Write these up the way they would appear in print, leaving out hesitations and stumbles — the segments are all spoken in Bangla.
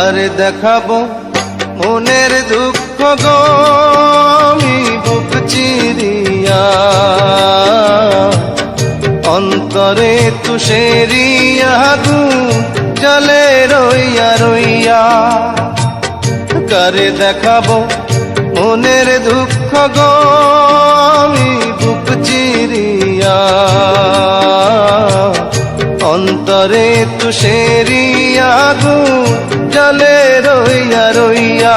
কারে দেখাবো মনের দুঃখ গো আমি বুক চিরিয়া, অন্তরে তুষেরিয়া আগুন জ্বলে রইয়া রইয়া। কারে দেখাবো মনের দুঃখ গো আমি বুক চিরিয়া, অন্তরে তুষেরিয়া আগুন জ্বলে রইয়া রইয়া।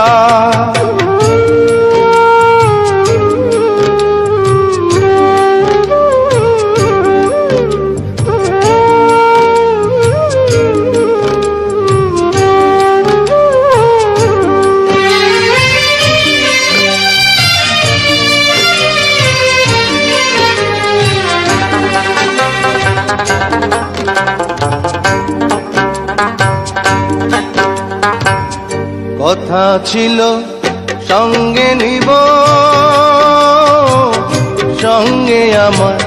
কথা ছিল সঙ্গে নিব, সঙ্গে আমার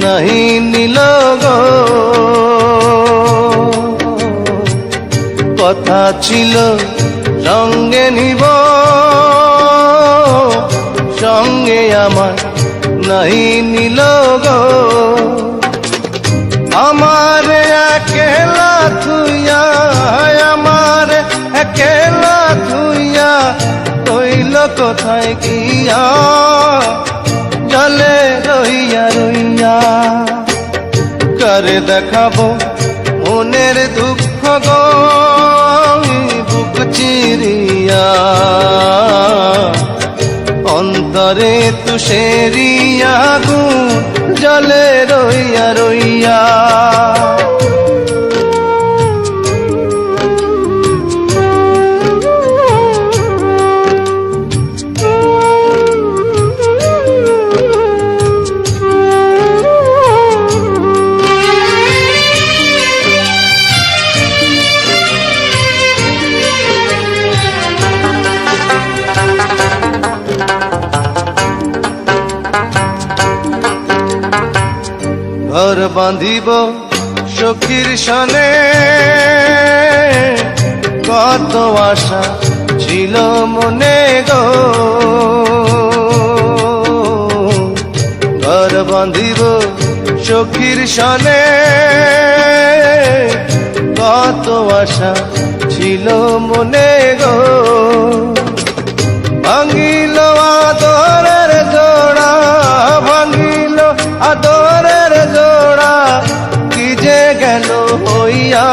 নাহি নিল গো। কথা ছিল সঙ্গে নিব, সঙ্গে আমার নাহি নিল গো। আমার একেলা থুইয়া, আমার একেলা থুইয়া রইল কোথায় গিয়া, জলে রইয়া রইয়া। কারে দেখাবো মনের দুঃখ গো আমি বুক চিরিয়া, অন্তরে তুষেরিয়া আগুন জ্বলে রইয়া রইয়া। ঘর বাঁধিব সখীর সনে, কত আশা ছিল মনে গো। ঘর বাঁধিব সখীর সনে, কত আশা ছিল মনে গো। ভাঙিল আদরের জোড়া, ভাঙিল আদরের জোড়া, কি যে গেল হইয়া,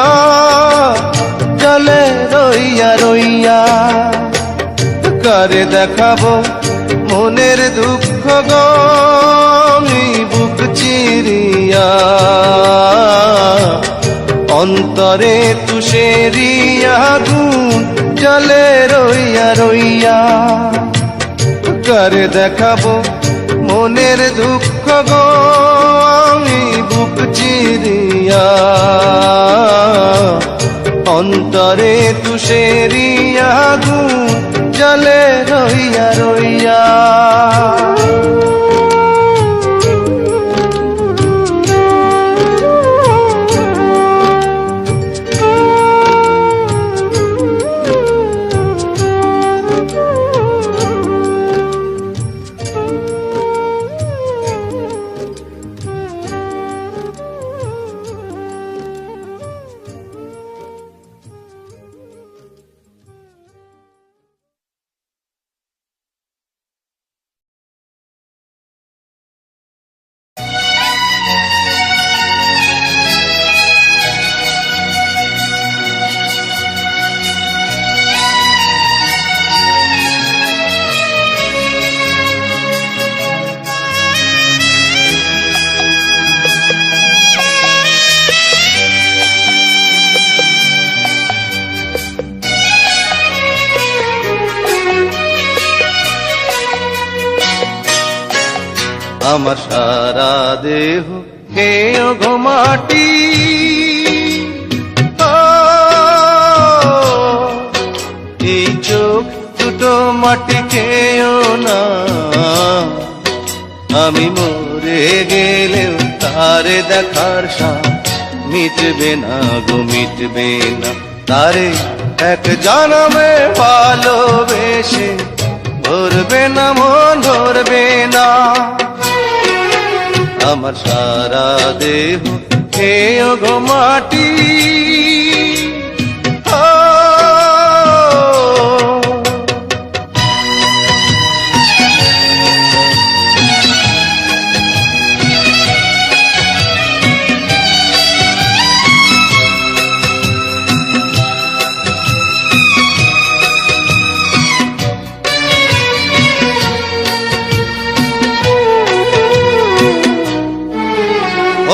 জলে রইয়া রইয়া। কারে দেখাবো মনের দুঃখ গো আমি বুক চিরিয়া, অন্তরে তুষেরিয়া আগুন জ্বলে রইয়া রইয়া। কারে দেখাবো মনের দুঃখ গো আমি বুক চিরিয়া, অন্তরে তুষেরিয়া আগুন জ্বলে রইয়া রইয়া। আমার সারা দেহ কেও গো মাটি, এই চোখ দুটো মাটি কেও না। আমি মরে গেলেও তারে দেখার সাথ মিটবে না গো, মিটবে না। তারে এক জনমে ভালোবেসে ধরবে না মন ধরবে না আমার সারা দেহ খেয়ে গো মাটি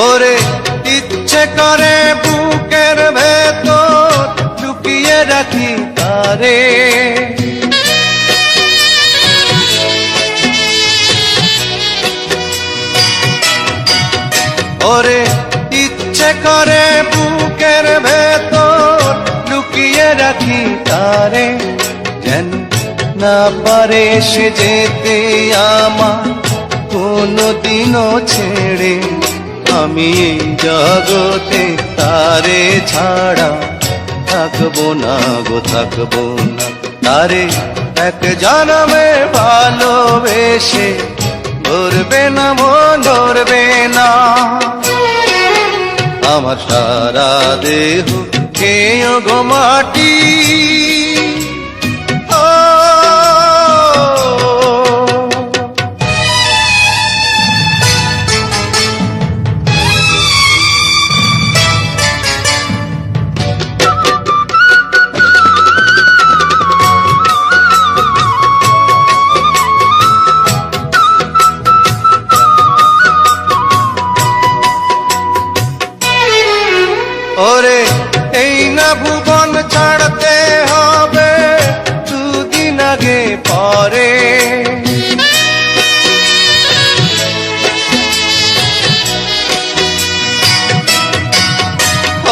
ওরে ইচ্ছে করে বুকের ভেতর লুকিয়ে রাখি তারে ওরে ইচ্ছে করে বুকের ভেতর লুকিয়ে রাখি তারে যেন না পারে সে যেতে আমার কোনদিনও ছেড়ে আমি এই জগতে তারে ছাড়া থাকবো না গো থাকবো না তারে এক জনমে ভালোবেসে ধরবে না মন ধরবে না আমার সারা দেহ খেয়ে গো মাটি ওরে এই না ভুবন ছাড়তে হবে দুদিন আগে পরে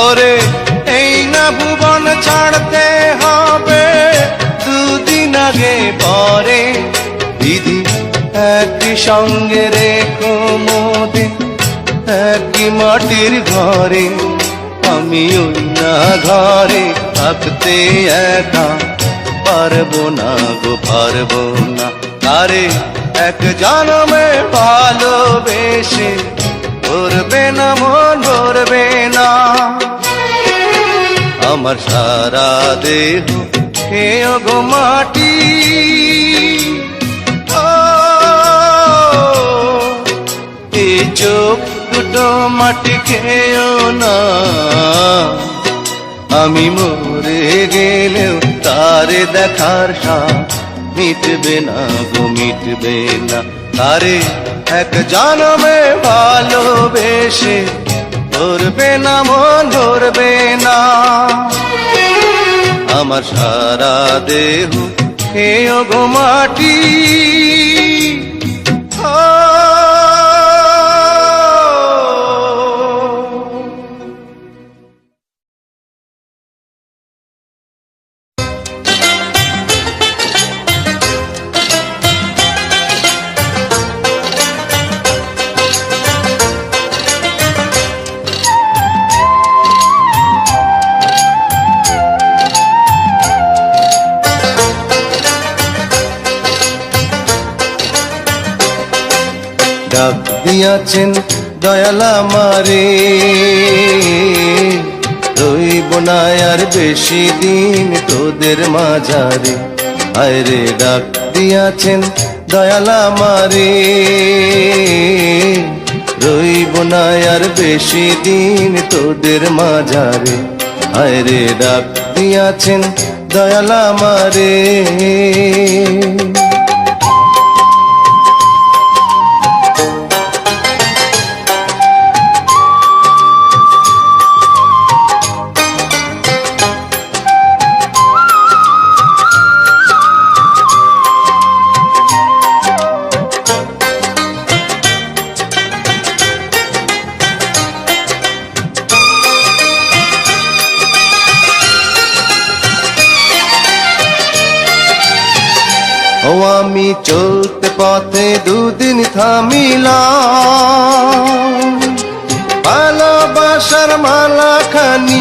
ওরে এই না ভুবন ছাড়তে হবে দুদিন আগে পরে দিদি একই সঙ্গে রেখো মোদে একই মাটির ঘরে আমি ওই না ঘরে থাকতে একা পারবো না গো পারবো না তারে এক জনমে ভালোবেসে ধরবে না মন ধরবে না আমার সারা দেহ খেয়ে গো মাটি এই চোখ দুটো মাটি খেয়েও না আমি মরে গেলেও তারে দেখার সাথ মিটবে না গো মিটবে না তারে এক জনমে ভালোবেসে ধরবে না মন ধরবে না আমার সারা দেহ খেয়ে গো মাটি ডাক দিয়াছেন দয়াল আমারে রইব না আর বেশি দিন তোদের মাঝারে আরে ডাক দিয়াছেন দয়াল আমারে রইব না আর বেশি দিন তোদের মাঝারে আরে ডাক দিয়াছেন দয়াল আমারে ও আমি চলতে পথে দুদিন থামিলাম ভালোবাসার মালা খানি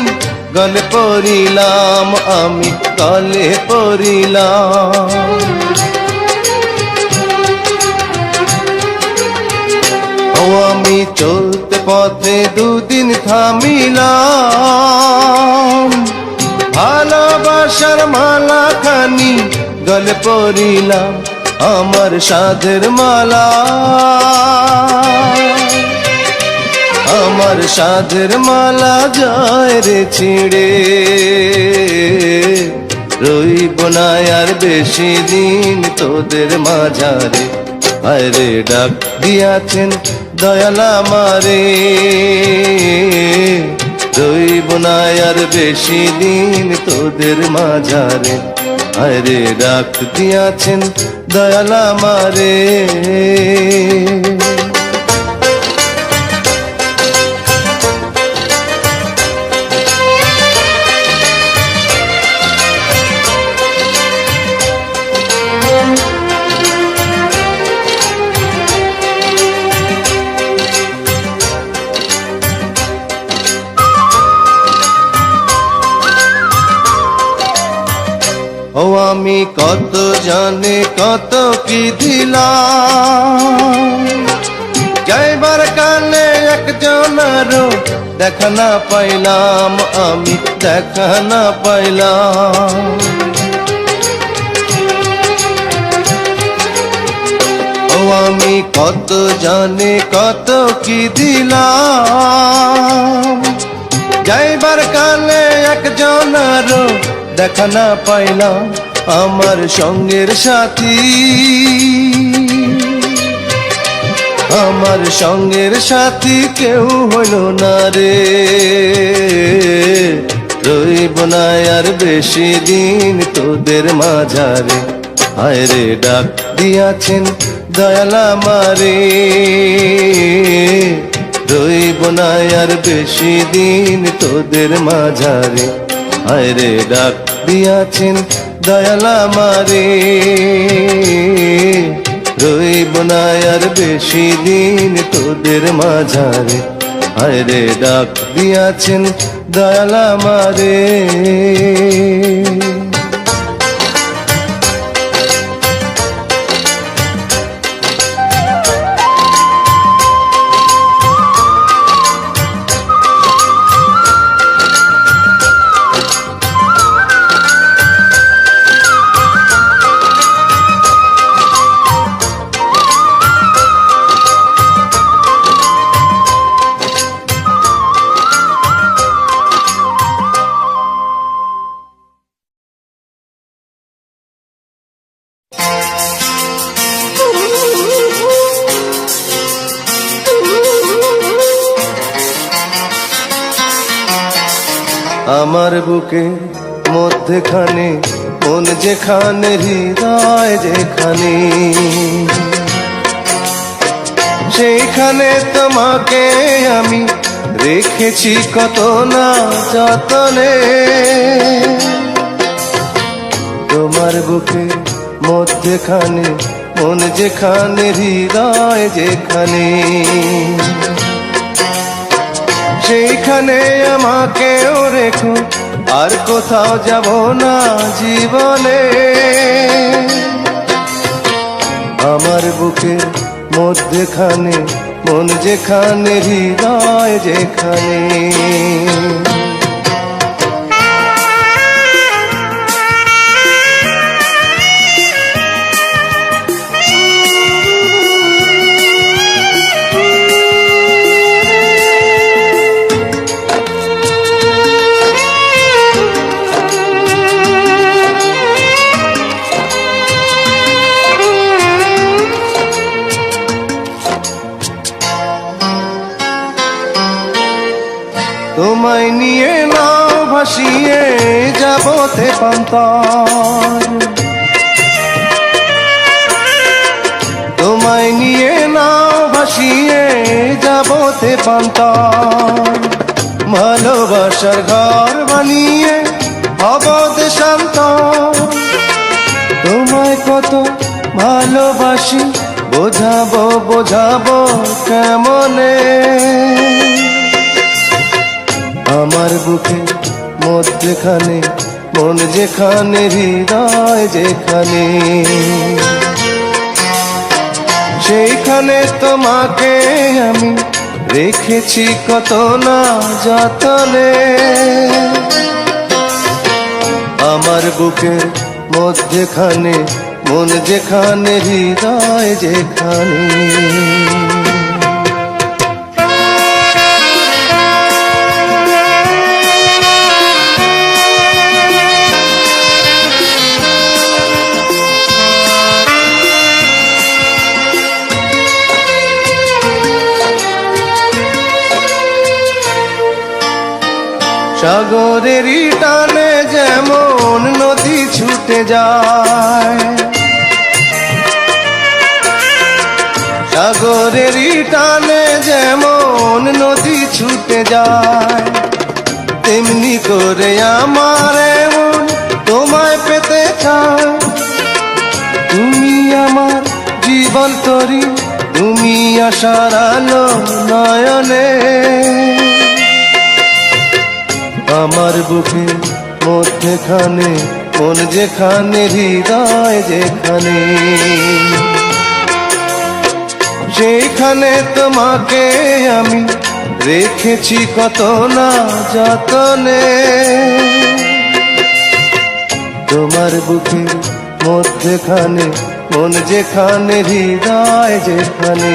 গলে পড়িলাম, আমি গলে পড়িলাম। ও আমি চলতে পথে দুদিন থামিলাম, ভালোবাসার মালা খানি গলে পড়িলাম, আমার সাধের মালা, আমার সাধের মালা যায় রে ছিঁড়ে। রইব না আর বেশি দিন তোদের মাঝারে, আরে ডাক দিয়াছেন দয়াল আমারে। রইব না আর বেশি দিন তোদের মাঝারে, আরে ডাক দিয়াছেন দয়াল আমারে। ও আমি কত জানে কত কি দিলাম, যাইবার কালে একজনেরও দেখা না পাইলাম, আমি দেখা না পাইলাম। ও আমি কত জানে কত কি দিলাম, যাইবার কালে একজনেরও দেখা না পাইলাম, আমার সঙ্গের সাথী, আমার সঙ্গের সাথী কেউ হইল না রে। রইব না আর বেশি দিন তোদের মাঝারে, হায় রে ডাক দিয়াছেন দয়াল আমারে। রইব না আর বেশি দিন তোদের মাঝারে, হায় রে ডাক দিয়াছেন দয়াল আমারে। রইব না আর বেশি দিন তোদের মাঝারে, হায় রে ডাক দিয়াছেন দয়াল আমারে। আমার বুকে মধ্যখানে মন যেখানে, হৃদয় যেখানে, সেইখানে তোমাকে আমি রেখেছি কত না যতনে। তোমার বুকে মধ্যখানে মন যেখানে, হৃদয় যেখানে, সেইখানে আমাকেও রেখো, আর কোথাও যাব না জীবনে। আমার বুকের মধ্যখানে মন যেখানে, হৃদয় যেখানে। তোমায় নিয়ে নাও ভাসিয়ে যাব তেপান্তর, তোমায় নিয়ে নাও ভাসিয়ে যাব তেপান্তর। ভালোবাসার ঘর বানিয়ে হব দেশান্তর। তোমায় কত ভালোবাসি বোঝাবো বোঝাবো কেমনে। আমার বুকে মধ্যখানে মন যেখানে, হৃদয় যেখানে, সেইখানে তোমাকে আমি রেখেছি কত না যতনে। আমার বুকের মধ্যখানে মন যেখানে, হৃদয় যেখানে। সাগরেরই টানে যেমন নদী ছুটে যায়, সাগরেরই টানে যেমন নদী ছুটে যায়, তেমনি করে আমার মন তোমায় পেতে চায়। তুমি আমার জীবন তরি, তুমি আশার আলো নয়নে। আমার বুকের মধ্যখানে মন যেখানে, হৃদয় যেখানে, সেইখানে তোমাকে আমি রেখেছি কত না যতনে। তোমার বুকের মধ্যখানে মন যেখানে, হৃদয় যেখানে,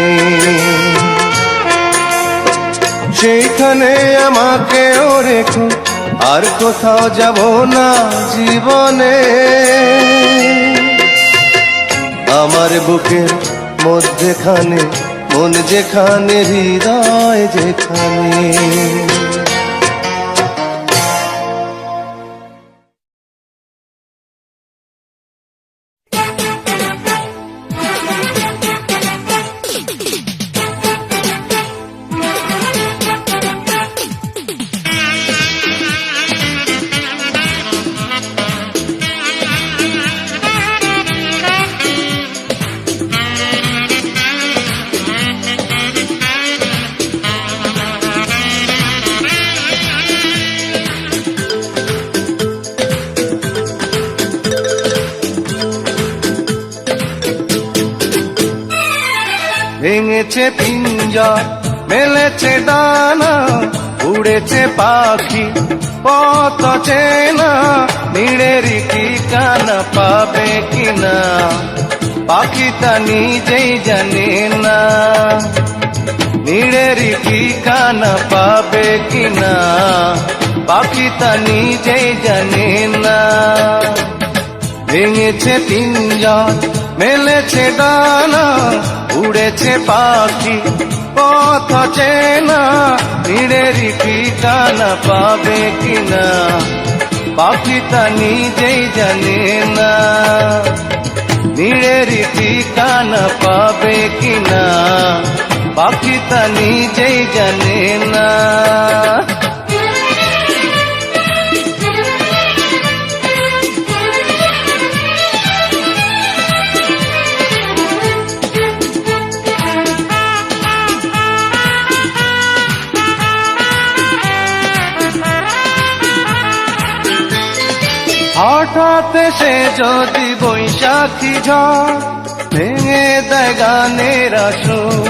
সেইখানে আমাকেও রেখো, আর কোথাও যাব না জীবনে। আমার বুকের মধ্যখানে মন যেখানে, হৃদয় যেখানে। ভেঙেছে পিঞ্জর, মেলেছে ডানা, উড়েছে পাখি পথ চেনা, নিড়েরই ঠিকানা পাবে কিনা পাখিটা নিজেই জানে না। নিড়েরই ঠিকানা পাবে কিনা পাখিটা নিজেই জানে না। ভেঙেছে পিঞ্জর, মেলেছে ডানা, উড়েছে পাখি পথ চেনা, নিড়েরই ঠিকানা পাবে কিনা পাখিটা নিজেই জানে না। নিড়েরই ঠিকানা পাবে কিনা পাখিটা নিজেই জানে না। হঠাৎ সে যদি বৈশাখী ঝড় ভেঙে দেয় গানের আসর,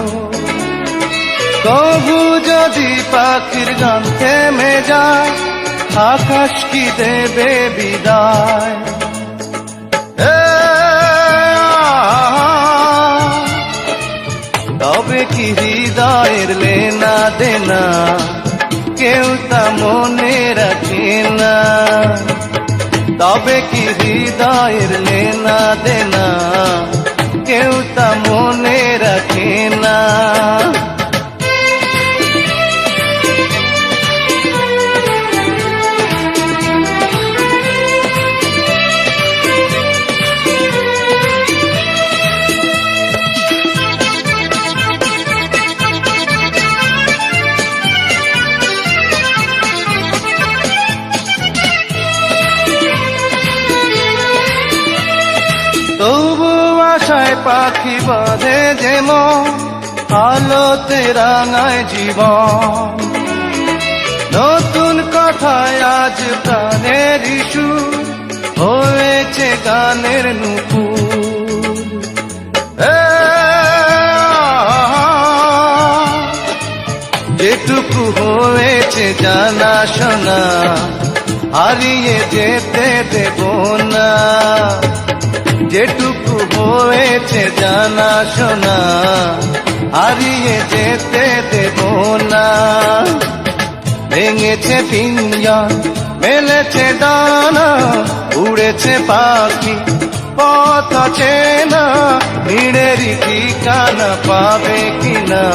তবু যদি পাখির গান থেমে যায় আকাশ কি দেবে বিদায়। তবে কি হৃদয়ের লেনা দেনা কেউ তা মনে রাখে না। তবে কি হৃদয়ের লেনা দেনা কেউ তা মনে রাখে না। তবু আশায় পাখি বাঁধে যেমন, আলোতে রাঙায় জীবন। নতুন কথায় আজ প্রাণের সুর হয়েছে গানের নুপুর। যেটুকু হয়েছে জানা শোনা হারিয়ে যেতে দেব না, যেটুকু হয়েছে জানা শোনা হারিয়ে যেতে দেব না। ভেঙেছে পিঞ্জর মেলেছে ডানা উড়েছে পাখি পথ চেনা, ভিড়েরই ঠিকানা পাবে কিনা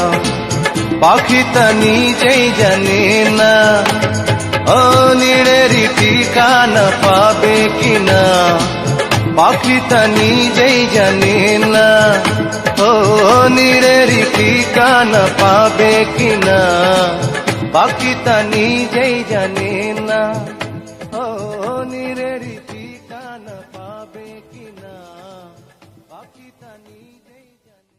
পাখি তা নিজেই জানে না। ও নিড়েরই ঠিকানা পাবে কিনা পাখি তা নিজেই জানে না। ও নিড়েরই ঠিকানা পাবে কিনা পাখি তা নিজেই জানে না। ও নিড়েরই ঠিকানা পাবে কিনা পাখি তা নিজেই জানে।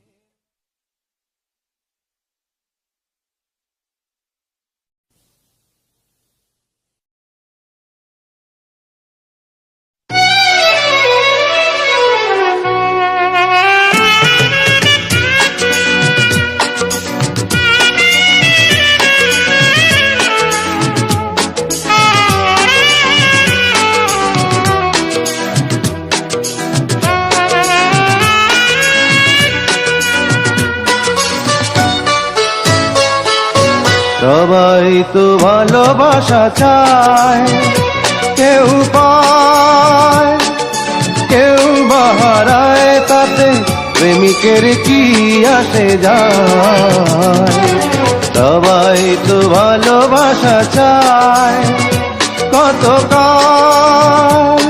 সবাই তো ভালোবাসা চায়, কেউ পায় কেউ বাহারায়, তাতে প্রেমিকের কি আসে যায়। সবাই তো ভালোবাসা চায়, কত কাল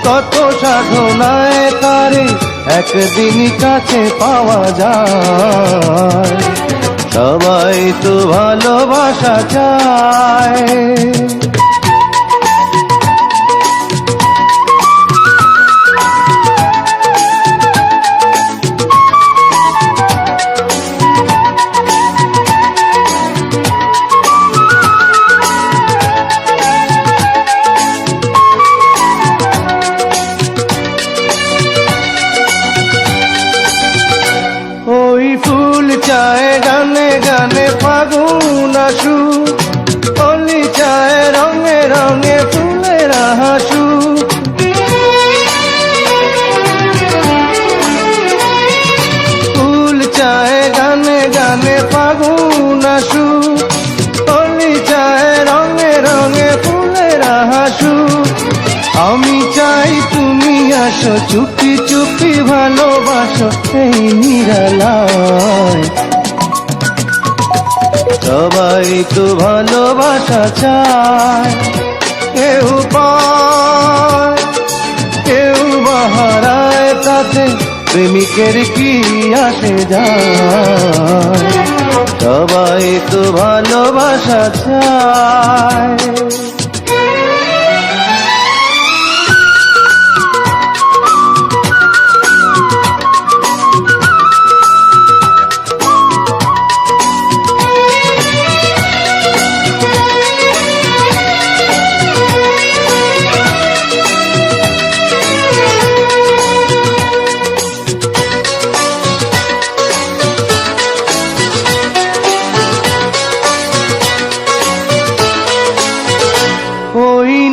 কত সাধনায় তারে একদিন কাছে পাওয়া যায়। সবাই তো ভালোবাসা চায়। ওই ফুল চায় গানে গানে ফাগুন আসুক, কলি চায় রঙে রঙে ফুলের হাসুক। ফুল চায় গানে গানে ফাগুন আসুক, কলি চায় রঙে রঙে ফুলের হাসুক। আমি চাই তুমি আসো, চুপি চুপি ভালোবাসো এই নিরালায়। সবাই তো ভালোবাসা চায়, কেউ পায় কেউ বাহারায়, তাতে প্রেমিকের কি আসে যায়। সবাই তো ভালোবাসা চায়।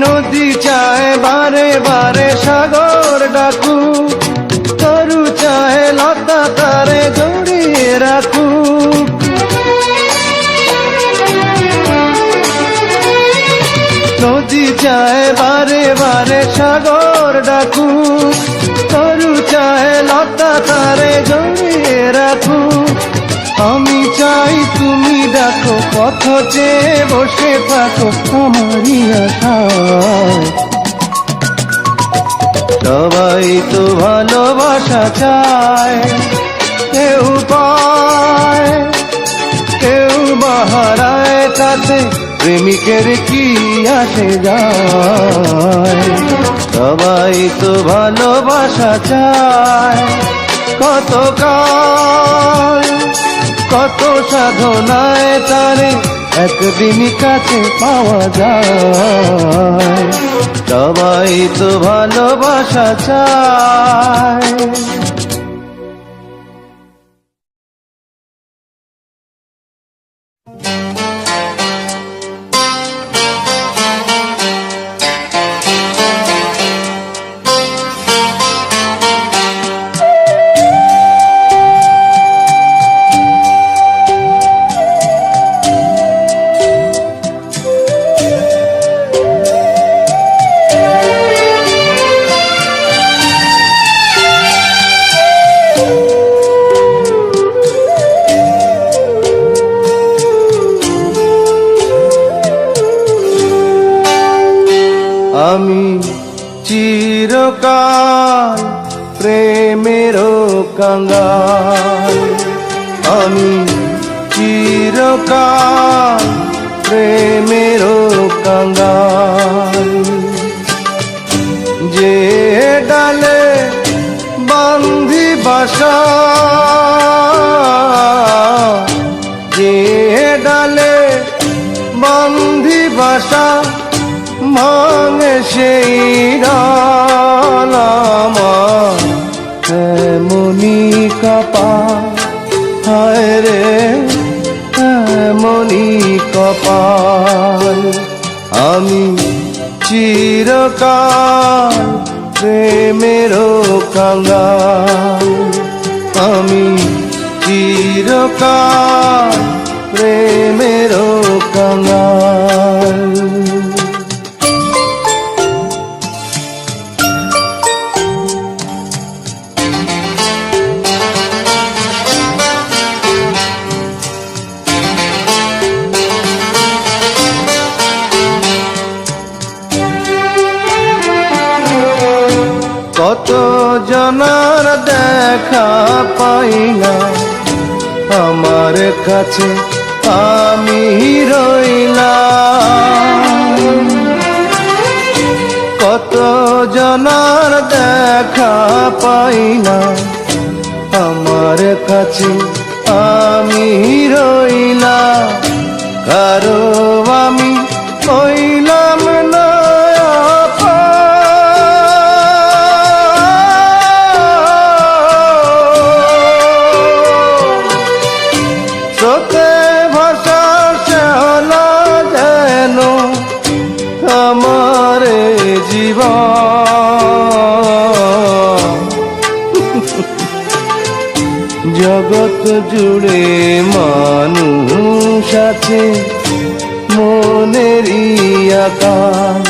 নদী চায় বারে বারে সাগর ডাকু, তরু চায় লতা তারে জড়িয়ে রাখু। নদী চায় বারে বারে সাগর ডাকু, তরু চায় লতা তারে জড়িয়ে রাখু। আমি চাই তুমি দেখো, পথ চেয়ে বসে থাকো আমারই আশায়। সবাই তো ভালোবাসা চায়, কেউ পায় কেউ বাহারায়, তাতে প্রেমিকের কি আসে যায়। সবাই তো ভালোবাসা চায়, কত কাল কত সাধনায় তারে একদিনই কাছে পাওয়া যায়। সবাই তো ভালোবাসা চায়। আমি চিরকাল প্রেমেরও কাঙ্গাল। আমি চিরকাল প্রেমেরও কাঙ্গাল। যে ডালে বান্ধি বাসা, যে ডালে বান্ধি বাসা, ভাঙে সেই ডাল আমার এমনি কপাল। হায় রে এমনি কপাল। আমি চিরকাল প্রেমেরও কাঙ্গাল। আমি চিরকাল প্রেমেরও কাঙ্গাল। কত জনার দেখা পাই না, আমার কাছে আমি রইলাম। কত জনার দেখা পাই না, আমার কাছে আমি রইলাম। কারো আমি হইলাম না স্রোতে ভাষা শ্যাওলা যেন আমার জীবন। জগৎ জুড়ে মানুষ আছে মনেরই আকাল,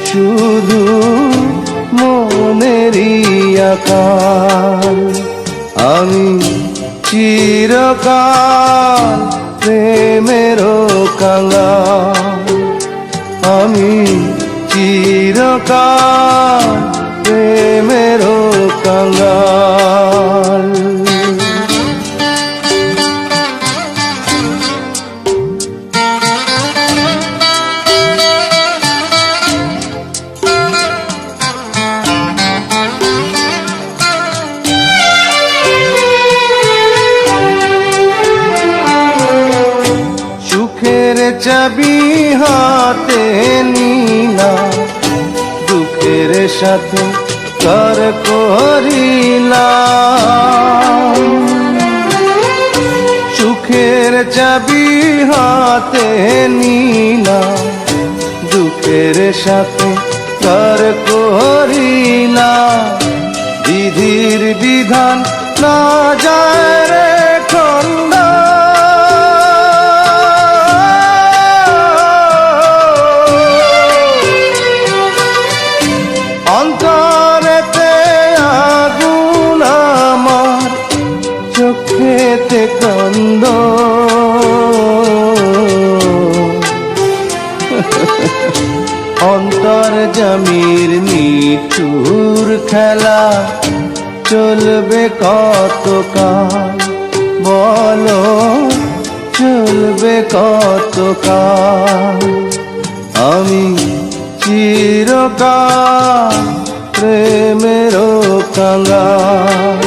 শুধু মনেরই আকাল। আমি চিরকাল প্রেমেরও কাঙ্গাল। আমি চিরকাল প্রেমেরও কাঙ্গাল। সুখের চাবি হাতে নিলা, দুঃখের সাথে কর করিলাম। সুখের চাবি হাতে নিলা, দুঃখের সাথে কর করিলাম। বিধির বিধান না যায় রে খন্ডা, অন্তরেতে আগুন আমার, চোখেতে কান্দ। অন্তর্যামীর নিঠুর খেলা চলবে কতকাল, বলো চলবে কতকাল। আমি চিরকাল প্রেমেরও কাঙ্গাল।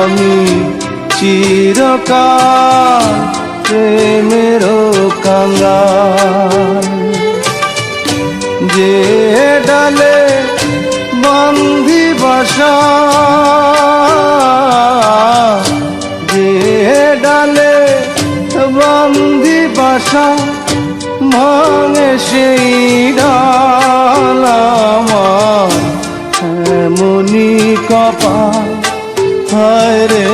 আমি চিরকাল প্রেমেরও কাঙ্গাল। যে ডালে বান্ধি বাসা, যে ডালে বান্ধি বাসা, ভাঙে সেই ডাল আমার এমনি কপাল। হায় রে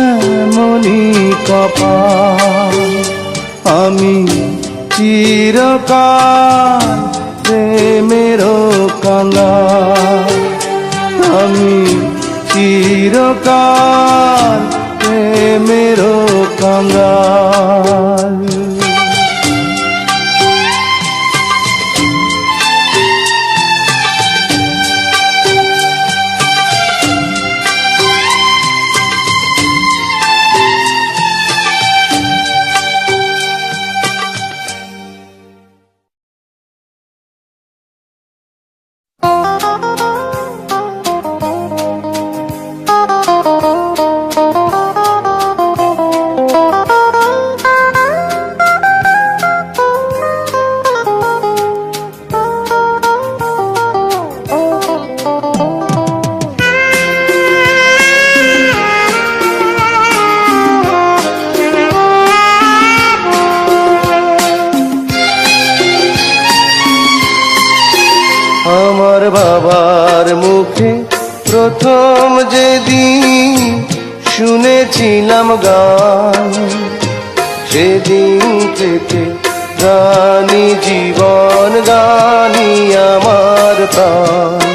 এমনি কপাল। আমি চিরকাল প্রেমেরও কাঙ্গাল। আমি চিরকাল প্রেমেরও কাঙ্গাল। আমার বাবার মুখে প্রথম যেদিন শুনেছিলাম গান, সেদিন থেকে গানি জীবন, গানি আমার প্রাণ।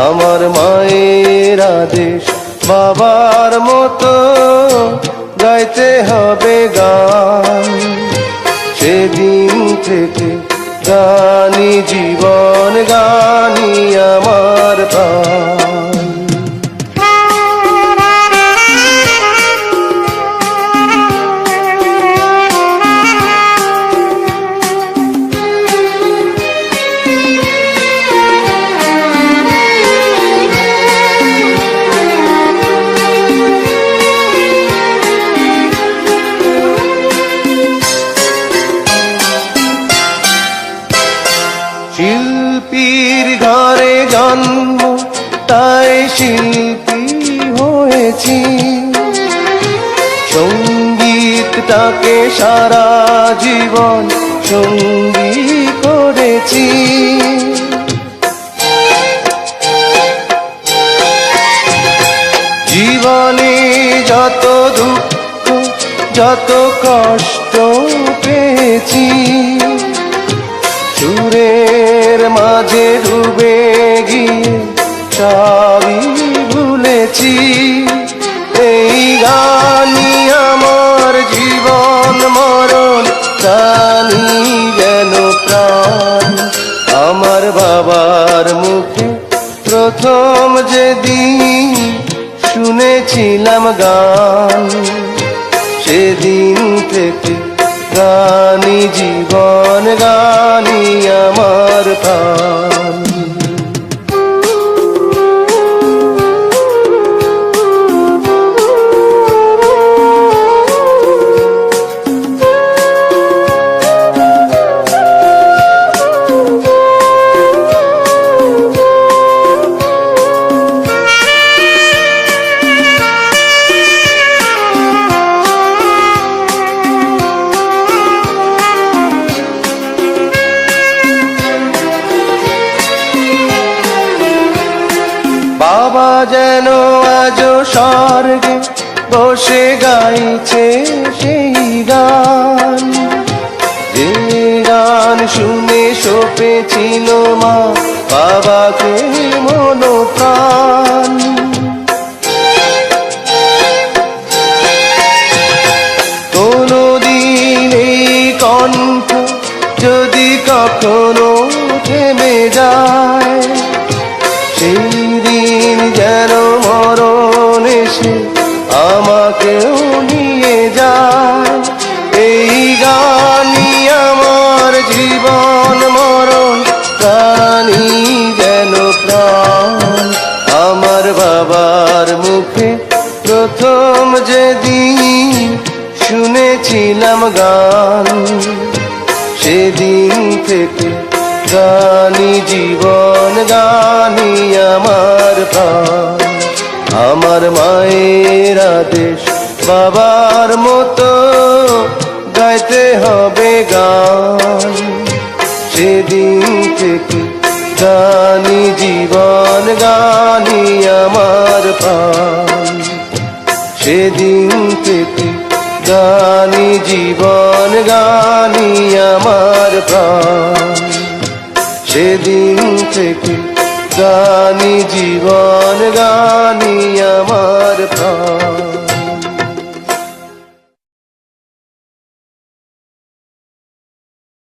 আমার মায়ের আদেশ বাবার মতো গাইতে হবে গান, সেদিন থেকে গানি জীবন, গানি আমার প্রাণ। শিল্পীর ঘরে জন্ম, তাই শিল্পী হয়েছি। সঙ্গীতটাকে সারা জীবন সঙ্গী করেছি। জীবনে যত দুঃখ, যত কষ্ট পেয়েছি, সুরের মাঝে ডুবে গিয়ে সবই ভুলেছি। এই গানি আমার জীবন মরণ, গানি যেন প্রাণ। আমার বাবার মুখে প্রথম যেদিন শুনেছিলাম গান, সেদিন থেকে গানি জীবন, গানি আমার প্রাণ। বাবা যেন আজ স্বর্গে বসে গাইছে সেই গান, যে গান শুনে সপেছিল মা বাবাকে মন প্রাণ। কোনদিন এই কণ্ঠ যদি কখনো থেমে যায়, সেই দিন যেন মরণ এসে আমাকেও নিয়ে যায়। এই গানি আমার জীবন মরণ, গানি যেন প্রাণ। আমার বাবার মুখে প্রথম যেদিন শুনেছি থেকে গানি জীবন, গানি আমার প্রাণ। আমার মায়ের আদেশ বাবার মতো গাইতে হবে গান। সেদিন থেকে গানি জীবন, গানি আমার প্রাণ। সেদিন থেকে গানি জীবন, গানি আমার প্রাণ। সেদিন থেকে গানি জীবন, গানি আমার প্রাণ।